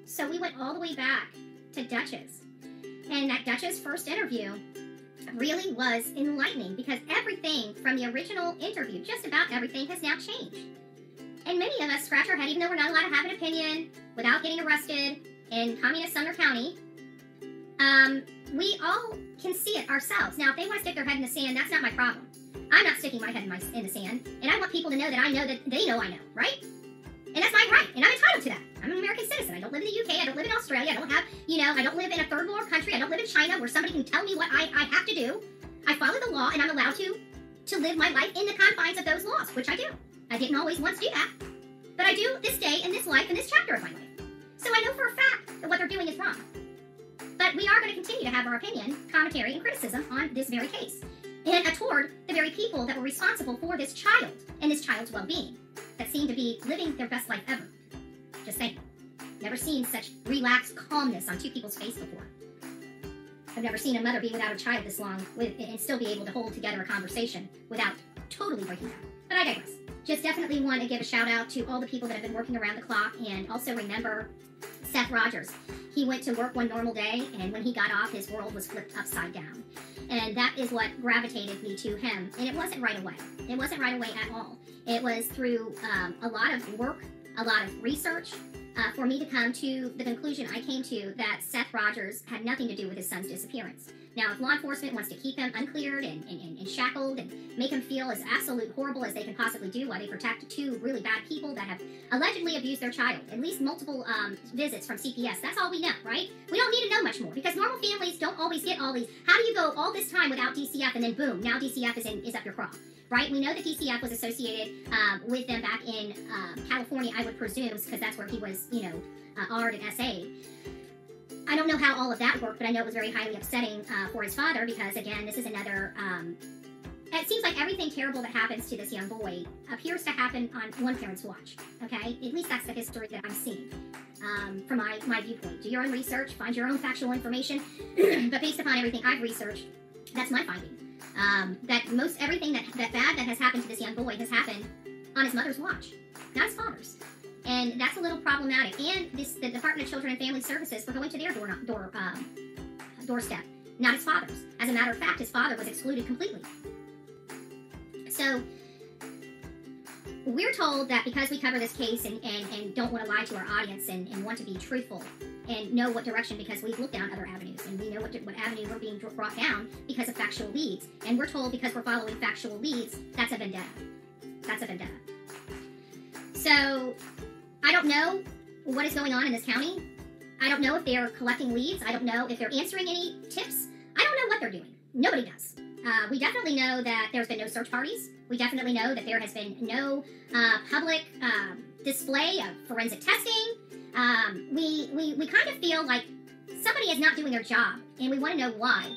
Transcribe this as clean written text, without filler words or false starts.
So we went all the way back to Duchess. And that Duchess first interview really was enlightening because everything from the original interview, just about everything, has now changed. And many of us scratch our head, even though we're not allowed to have an opinion without getting arrested in communist Sumner County. We all can see it ourselves. Now, if they want to stick their head in the sand, that's not my problem. I'm not sticking my head in the sand, and I want people to know that I know that they know I know, right? And that's my right, and I'm entitled to that. I'm an American citizen. I don't live in the UK. I don't live in Australia. I don't have, I don't live in a third world country. I don't live in China where somebody can tell me what I have to do. I follow the law, and I'm allowed to live my life in the confines of those laws, which I do. I didn't always once do that, but I do this day, in this life, in this chapter of my life. So I know for a fact that what they're doing is wrong. But we are going to continue to have our opinion, commentary, and criticism on this very case, and toward the very people that were responsible for this child and this child's well-being, that seem to be living their best life ever. Just saying. Never seen such relaxed calmness on two people's face before. I've never seen a mother be without a child this long and still be able to hold together a conversation without totally breaking down. But I digress. Just definitely want to give a shout out to all the people that have been working around the clock, and also remember Seth Rogers. He went to work one normal day, and when he got off, his world was flipped upside down. And that is what gravitated me to him. And it wasn't right away. It wasn't right away at all. It was through a lot of work, a lot of research, for me to come to the conclusion I came to that Seth Rogers had nothing to do with his son's disappearance. Now, if law enforcement wants to keep him uncleared and shackled and make him feel as absolute horrible as they can possibly do while they protect two really bad people that have allegedly abused their child, at least multiple visits from CPS, that's all we know, right? We don't need to know much more because normal families don't always get all these. How do you go all this time without DCF and then boom, now DCF is up your craw? Right? We know that DCF was associated with them back in California, I would presume, because that's where he was, R'd and SA'd. I don't know how all of that worked, but I know it was very highly upsetting for his father because, again, this is another... it seems like everything terrible that happens to this young boy appears to happen on one parent's watch, okay? At least that's the history that I'm seeing from my viewpoint. Do your own research, find your own factual information, but based upon everything I've researched, that's my finding. That most everything that bad that has happened to this young boy has happened on his mother's watch, not his father's. And that's a little problematic. And the Department of Children and Family Services were going to their doorstep, not his father's. As a matter of fact, his father was excluded completely. So we're told that because we cover this case and don't want to lie to our audience and want to be truthful and know what direction, because we've looked down other avenues and we know what avenue we're being brought down because of factual leads. And we're told because we're following factual leads, that's a vendetta. That's a vendetta. So I don't know what is going on in this county. I don't know if they're collecting leads. I don't know if they're answering any tips. I don't know what they're doing. Nobody does. We definitely know that there's been no search parties. We definitely know that there has been no public display of forensic testing. We kind of feel like somebody is not doing their job, and we want to know why.